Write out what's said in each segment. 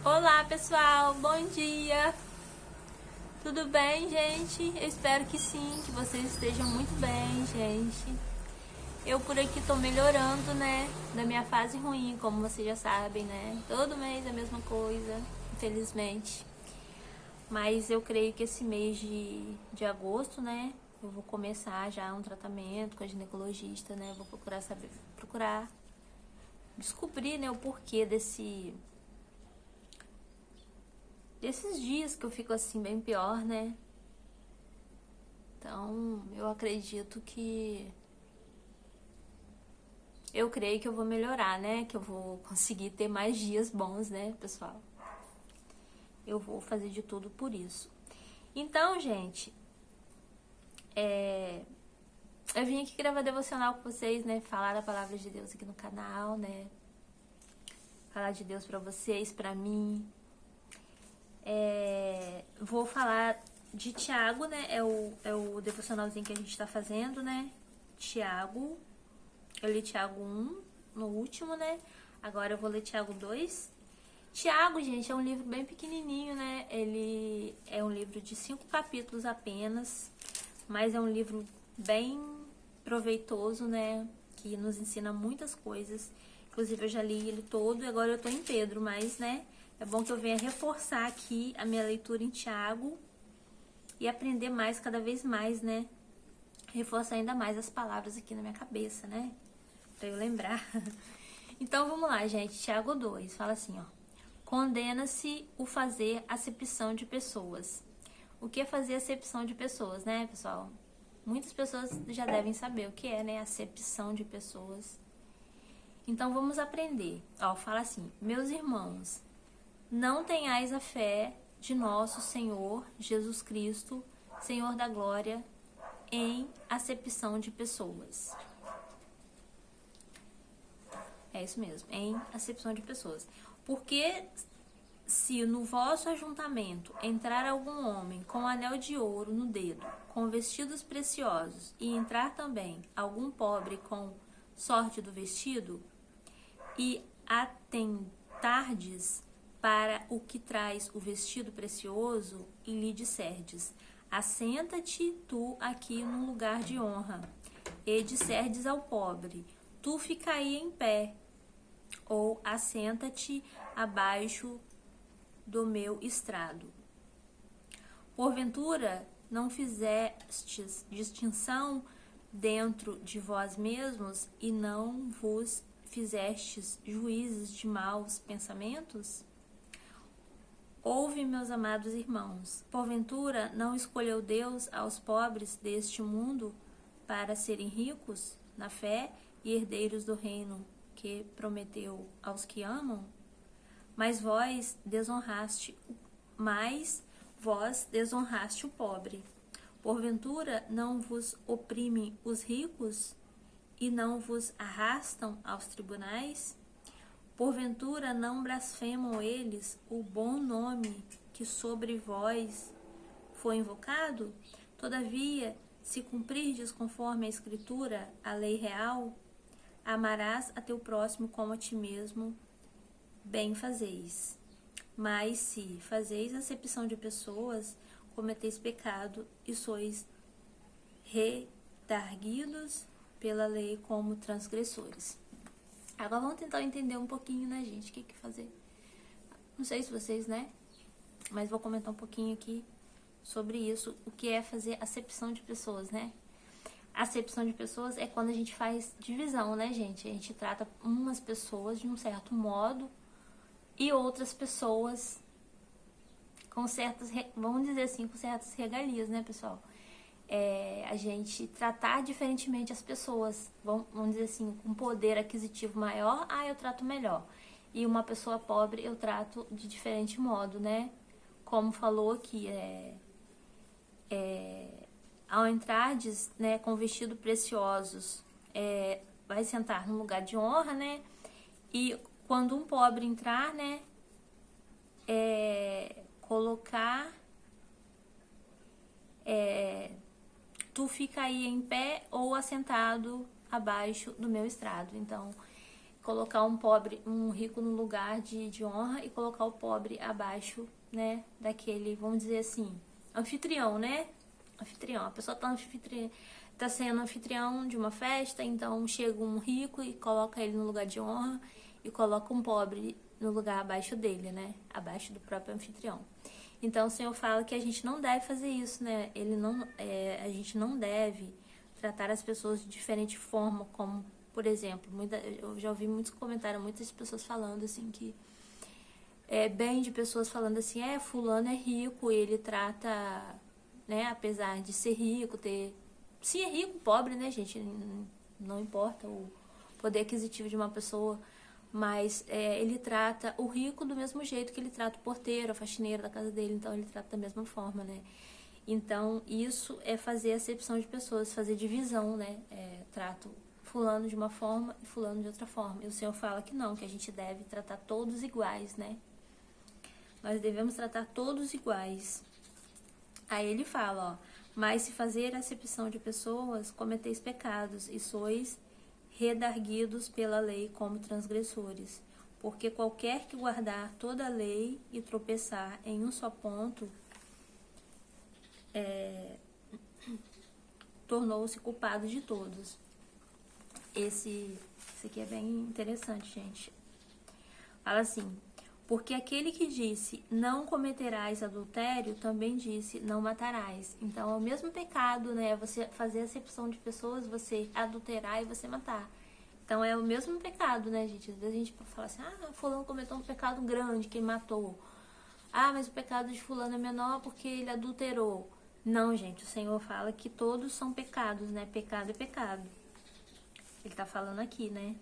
Olá pessoal, bom dia! Tudo bem, gente? Eu espero que sim, que vocês estejam muito bem, gente. Eu por aqui tô melhorando, né, da minha fase ruim, como vocês já sabem, né? Todo mês a mesma coisa, infelizmente. Mas eu creio que esse mês de agosto, né, eu vou começar já um tratamento com a ginecologista, né? Vou procurar descobrir, né, o porquê desses dias que eu fico assim bem pior, né? Então, eu acredito que eu creio que eu vou melhorar, né? Que eu vou conseguir ter mais dias bons, né, pessoal? Eu vou fazer de tudo por isso. Então, gente, eu vim aqui gravar devocional com vocês, né? Falar da palavra de Deus aqui no canal, né? Falar de Deus pra vocês, pra mim. Vou falar de Tiago, né? É o devocionalzinho que a gente tá fazendo, né? Tiago. Eu li Tiago 1 no último, né? Agora eu vou ler Tiago 2. Tiago, gente, é um livro bem pequenininho, né? Ele é um livro de 5 capítulos apenas, mas é um livro bem proveitoso, né? Que nos ensina muitas coisas. Inclusive, eu já li ele todo e agora eu tô em Pedro, mas, né? É bom que eu venha reforçar aqui a minha leitura em Tiago e aprender mais, cada vez mais, né? Reforçar ainda mais as palavras aqui na minha cabeça, né? Pra eu lembrar. Então, vamos lá, gente. Tiago 2 fala assim, ó. Condena-se o fazer acepção de pessoas. O que é fazer acepção de pessoas, né, pessoal? Muitas pessoas já devem saber o que é, né, acepção de pessoas. Então, vamos aprender. Ó, fala assim, meus irmãos, não tenhais a fé de nosso Senhor Jesus Cristo, Senhor da glória, em acepção de pessoas. É isso mesmo, em acepção de pessoas. Porque se no vosso ajuntamento entrar algum homem com anel de ouro no dedo, com vestidos preciosos, e entrar também algum pobre com sorte do vestido, e atentardes para o que traz o vestido precioso, e lhe disserdes, assenta-te tu aqui num lugar de honra, e disserdes ao pobre, tu ficai em pé, ou assenta-te abaixo do meu estrado. Porventura, não fizestes distinção dentro de vós mesmos e não vos fizestes juízes de maus pensamentos? Ouve, meus amados irmãos, porventura não escolheu Deus aos pobres deste mundo para serem ricos na fé e herdeiros do reino que prometeu aos que amam? Mas vós desonraste o pobre. Porventura não vos oprimem os ricos e não vos arrastam aos tribunais? Porventura não blasfemam eles o bom nome que sobre vós foi invocado? Todavia, se cumprirdes conforme a Escritura, a lei real, amarás a teu próximo como a ti mesmo, bem fazeis. Mas se fazeis acepção de pessoas, cometeis pecado e sois redarguidos pela lei como transgressores. Agora vamos tentar entender um pouquinho, né, gente, o que fazer. Não sei se vocês, né, mas vou comentar um pouquinho aqui sobre isso, o que é fazer acepção de pessoas, né. Acepção de pessoas é quando a gente faz divisão, né, gente? A gente trata umas pessoas de um certo modo e outras pessoas com certas, vamos dizer assim, com certas regalias, né, pessoal? A gente tratar diferentemente as pessoas, vamos dizer assim, com poder aquisitivo maior, eu trato melhor. E uma pessoa pobre eu trato de diferente modo, né? Como falou aqui, ao entrardes, né, com vestido preciosos, vai sentar num lugar de honra, né? E quando um pobre entrar, né, colocar, tu fica aí em pé ou assentado abaixo do meu estrado. Então, colocar um rico no lugar de honra e colocar o pobre abaixo, né, daquele, vamos dizer assim, anfitrião, né? Anfitrião, a pessoa tá sendo anfitrião de uma festa, então chega um rico e coloca ele no lugar de honra e coloca um pobre no lugar abaixo dele, né? Abaixo do próprio anfitrião. Então o Senhor fala que a gente não deve fazer isso, né? A gente não deve tratar as pessoas de diferente forma, como, por exemplo, eu já ouvi muitos comentários, muitas pessoas falando assim que bem de pessoas falando assim, fulano é rico, ele trata, né, apesar de ser rico, se é rico, pobre, né, gente, não importa o poder aquisitivo de uma pessoa, mas ele trata o rico do mesmo jeito que ele trata o porteiro, a faxineira da casa dele, então ele trata da mesma forma, né. Então, isso é fazer acepção de pessoas, fazer divisão, né, trato fulano de uma forma e fulano de outra forma. E o Senhor fala que não, que a gente deve tratar todos iguais, né. Nós devemos tratar todos iguais. Aí ele fala, mas se fazer acepção de pessoas, cometeis pecados e sois redarguidos pela lei como transgressores. Porque qualquer que guardar toda a lei e tropeçar em um só ponto, tornou-se culpado de todos. Esse aqui é bem interessante, gente. Fala assim, porque aquele que disse, não cometerás adultério, também disse, não matarás. Então, é o mesmo pecado, né? Você fazer acepção de pessoas, você adulterar e você matar. Então, é o mesmo pecado, né, gente? Às vezes a gente fala assim, fulano cometeu um pecado grande, que ele matou. Mas o pecado de fulano é menor porque ele adulterou. Não, gente, o Senhor fala que todos são pecados, né? Pecado é pecado. Ele tá falando aqui, né?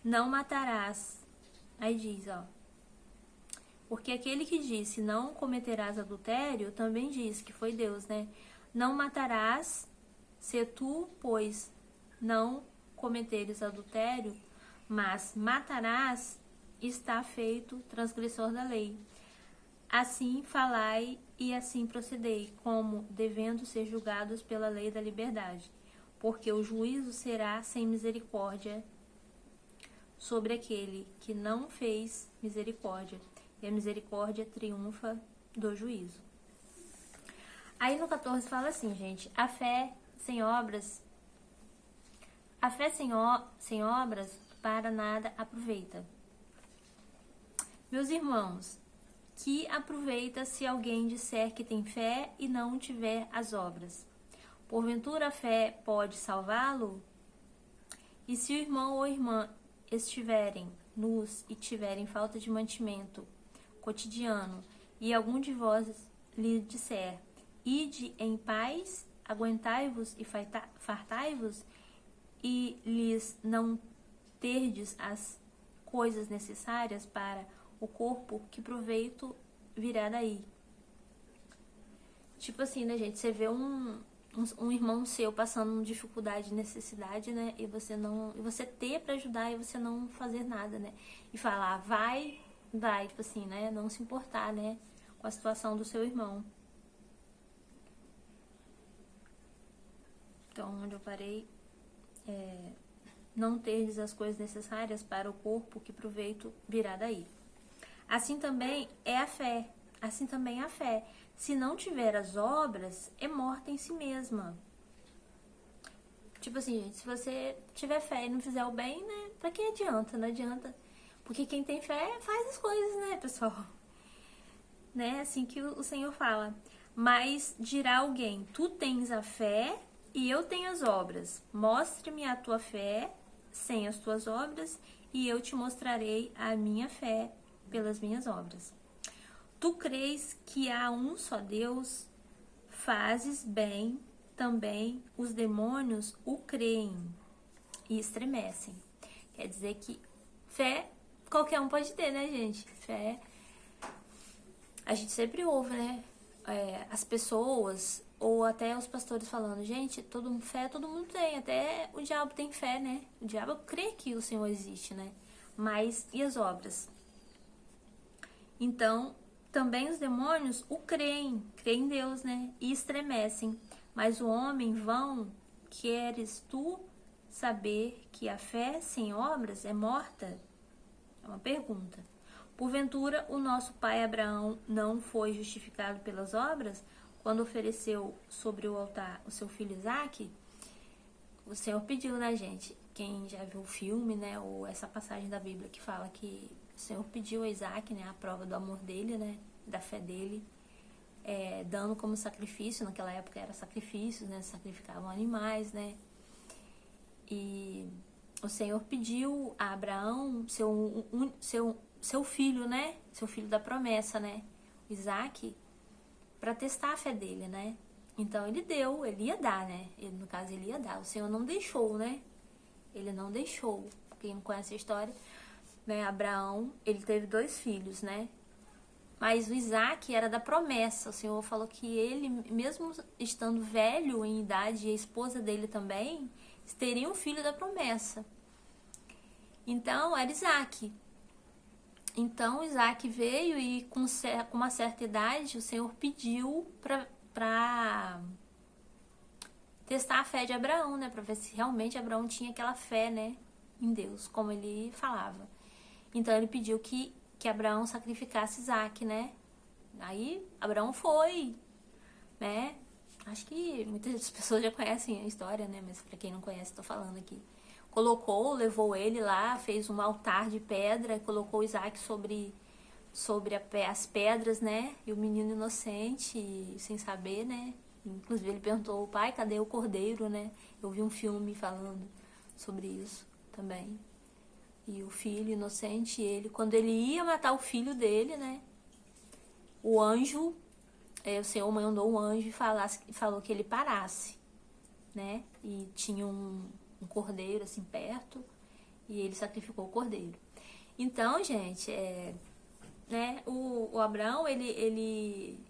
Não matarás. Aí diz, porque aquele que disse não cometerás adultério, também diz, que foi Deus, né? Não matarás, se tu, pois, não cometeres adultério, mas matarás, está feito transgressor da lei. Assim falai e assim procedei, como devendo ser julgados pela lei da liberdade, porque o juízo será sem misericórdia sobre aquele que não fez misericórdia, e a misericórdia triunfa do juízo. Aí no 14 fala assim, gente, a fé sem obras para nada aproveita. Meus irmãos, que aproveita se alguém disser que tem fé e não tiver as obras? Porventura a fé pode salvá-lo? E se o irmão ou irmã estiverem nus e tiverem falta de mantimento cotidiano, e algum de vós lhe disser, ide em paz, aguentai-vos e fartai-vos, e lhes não terdes as coisas necessárias para o corpo, que proveito virá daí? Tipo assim, né, gente? Você vê um irmão seu passando dificuldade, necessidade, né? E você ter pra ajudar e você não fazer nada, né? E falar, vai, tipo assim, né? Não se importar, né? Com a situação do seu irmão. Então, onde eu parei, não terdes as coisas necessárias para o corpo, que proveito virá daí. Assim também é a fé. Assim também é a fé. Se não tiver as obras, é morta em si mesma. Tipo assim, gente, se você tiver fé e não fizer o bem, né? Pra que adianta? Não adianta. Porque quem tem fé faz as coisas, né, pessoal? Né? Assim que o Senhor fala. Mas dirá alguém, tu tens a fé e eu tenho as obras. Mostre-me a tua fé sem as tuas obras e eu te mostrarei a minha fé pelas minhas obras. Tu crês que há um só Deus? Fazes bem, também os demônios o creem e estremecem. Quer dizer que fé qualquer um pode ter, né, gente? Fé, a gente sempre ouve, né? As pessoas ou até os pastores falando, gente, fé todo mundo tem, até o diabo tem fé, né? O diabo crê que o Senhor existe, né? Mas e as obras? Então, também os demônios o creem em Deus, né? E estremecem. Mas o homem vão, queres tu saber que a fé sem obras é morta? É uma pergunta. Porventura, o nosso pai Abraão não foi justificado pelas obras quando ofereceu sobre o altar o seu filho Isaque? O Senhor pediu, né, gente? Quem já viu o filme, né, ou essa passagem da Bíblia que fala que o Senhor pediu a Isaque, né, a prova do amor dele, né, da fé dele, dando como sacrifício. Naquela época era sacrifícios, né, sacrificavam animais, né, e o Senhor pediu a Abraão seu filho, né, seu filho da promessa, né, Isaque, para testar a fé dele, né. Então ele deu, ele ia dar, né, no caso ele ia dar, o Senhor não deixou, né, ele não deixou. Quem não conhece a história, né, Abraão, ele teve 2 filhos, né, mas o Isaque era da promessa. O Senhor falou que ele, mesmo estando velho em idade, e a esposa dele também, teria um filho da promessa. Então, era Isaque. Então, Isaque veio e com uma certa idade, o Senhor pediu para testar a fé de Abraão, né? Para ver se realmente Abraão tinha aquela fé, né, em Deus, como ele falava. Então, ele pediu que Abraão sacrificasse Isaque, né? Aí, Abraão foi, né? Acho que muitas pessoas já conhecem a história, né? Mas pra quem não conhece, tô falando aqui. Levou ele lá, fez um altar de pedra, colocou Isaque sobre as pedras, né? E o menino inocente, sem saber, né? Inclusive ele perguntou, pai, cadê o cordeiro, né? Eu vi um filme falando sobre isso também. E o filho inocente, quando ele ia matar o filho dele, né? O anjo, o Senhor mandou um anjo e falou que ele parasse, né? E tinha um cordeiro assim perto, e ele sacrificou o cordeiro. Então, gente, né? O Abraão, ele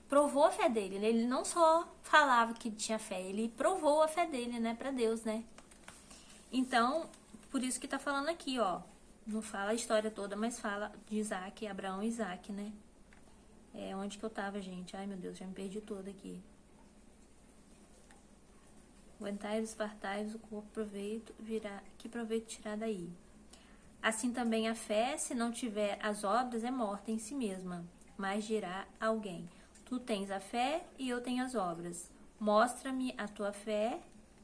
provou a fé dele, né? Ele não só falava que tinha fé, ele provou a fé dele, né, para Deus, né? Então, por isso que tá falando aqui, ó. Não fala a história toda, mas fala de Isaque, Abraão e Isaque, né? Onde que eu tava, gente? Ai, meu Deus, já me perdi toda aqui. Aguentai-vos, fartai-vos, o corpo proveito virá. Que proveito tirar daí? Assim também a fé, se não tiver as obras, é morta em si mesma. Mas dirá alguém, tu tens a fé e eu tenho as obras. Mostra-me a tua fé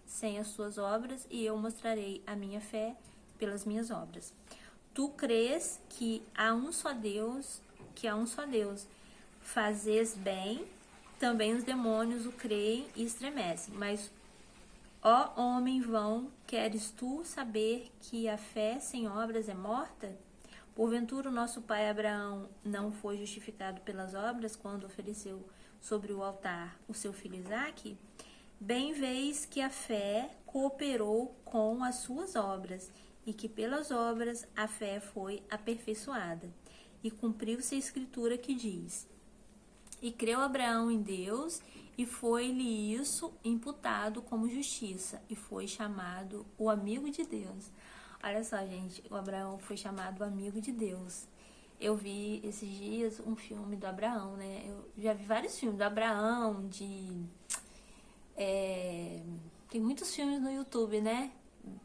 sem as tuas obras, e eu mostrarei a minha fé pelas minhas obras. Tu crês que há um só Deus, fazes bem, também os demônios o creem e estremecem. Mas, ó homem vão, queres tu saber que a fé sem obras é morta? Porventura o nosso pai Abraão não foi justificado pelas obras quando ofereceu sobre o altar o seu filho Isaque? Bem vês que a fé cooperou com as suas obras, e que pelas obras a fé foi aperfeiçoada. E cumpriu-se a escritura que diz, e creu Abraão em Deus, e foi-lhe isso imputado como justiça, e foi chamado o amigo de Deus. Olha só, gente, o Abraão foi chamado o amigo de Deus. Eu vi esses dias um filme do Abraão, né? Eu já vi vários filmes do Abraão, tem muitos filmes no YouTube, né?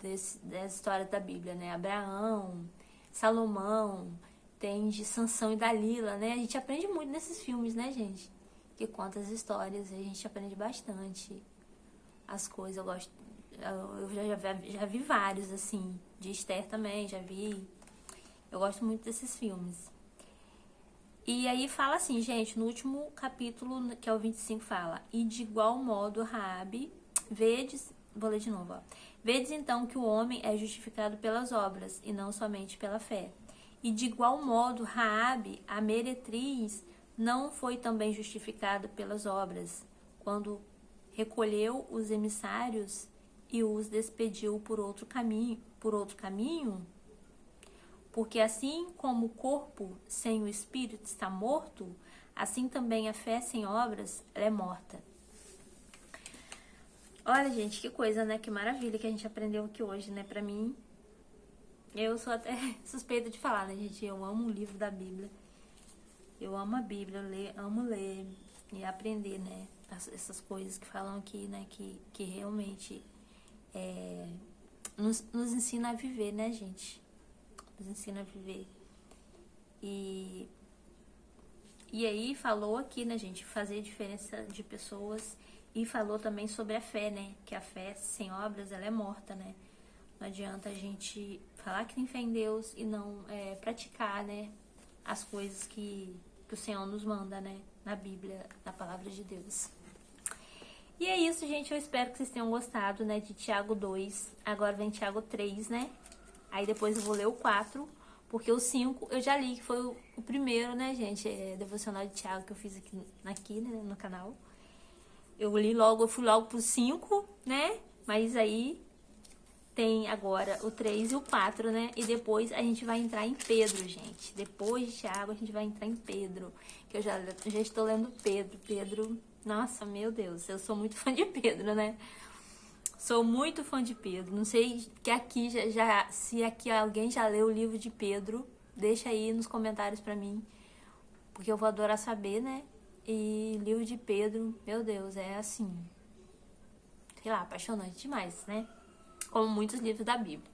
Dessa história da Bíblia, né? Abraão, Salomão, tem de Sansão e Dalila, né? A gente aprende muito nesses filmes, né, gente? Que conta as histórias, a gente aprende bastante as coisas. Eu gosto, eu já vi vários, assim, de Esther também, já vi. Eu gosto muito desses filmes. E aí fala assim, gente, no último capítulo, que é o 25, fala, e de igual modo, Raabe, vou ler de novo, ó. Vedes então que o homem é justificado pelas obras, e não somente pela fé. E de igual modo, Raabe, a meretriz, não foi também justificada pelas obras, quando recolheu os emissários e os despediu por outro caminho, porque assim como o corpo sem o espírito está morto, assim também a fé sem obras, ela é morta. Olha, gente, que coisa, né? Que maravilha que a gente aprendeu aqui hoje, né? Pra mim, eu sou até suspeita de falar, né, gente? Eu amo o livro da Bíblia. Eu amo a Bíblia, amo ler e aprender, né? essas coisas que falam aqui, né? Que realmente nos ensina a viver, né, gente? Nos ensina a viver. E aí falou aqui, né, gente, fazer diferença de pessoas. E falou também sobre a fé, né? Que a fé sem obras, ela é morta, né? Não adianta a gente falar que tem fé em Deus e não praticar, né? As coisas que o Senhor nos manda, né? Na Bíblia, na Palavra de Deus. E é isso, gente. Eu espero que vocês tenham gostado, né? De Tiago 2. Agora vem Tiago 3, né? Aí depois eu vou ler o 4. Porque o 5 eu já li, que foi o primeiro, né, gente? Devocional de Tiago que eu fiz aqui né, no canal. Eu fui logo pro 5, né? Mas aí tem agora o 3 e o 4, né? E depois a gente vai entrar em Pedro, gente. Depois de Tiago, a gente vai entrar em Pedro. Que eu já estou lendo Pedro. Pedro, nossa, meu Deus, eu sou muito fã de Pedro, né? Sou muito fã de Pedro. Não sei que aqui se aqui alguém já leu o livro de Pedro, deixa aí nos comentários pra mim. Porque eu vou adorar saber, né? E livro de Pedro, meu Deus, é assim, sei lá, apaixonante demais, né? Como muitos livros da Bíblia.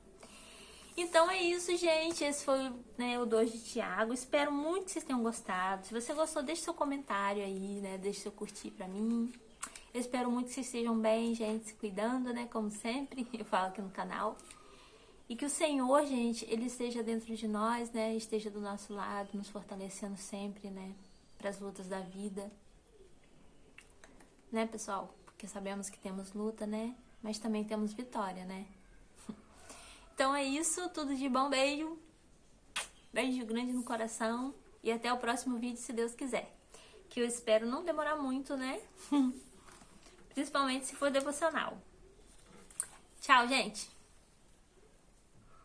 Então é isso, gente. Esse foi, né, o 2 de Tiago. Espero muito que vocês tenham gostado. Se você gostou, deixe seu comentário aí, né? Deixe seu curtir pra mim. Eu espero muito que vocês estejam bem, gente, se cuidando, né? Como sempre, eu falo aqui no canal. E que o Senhor, gente, Ele esteja dentro de nós, né? Esteja do nosso lado, nos fortalecendo sempre, né? Para as lutas da vida. Né, pessoal? Porque sabemos que temos luta, né? Mas também temos vitória, né? Então é isso, tudo de bom, beijo. Beijo grande no coração. E até o próximo vídeo, se Deus quiser. Que eu espero não demorar muito, né? Principalmente se for devocional. Tchau, gente!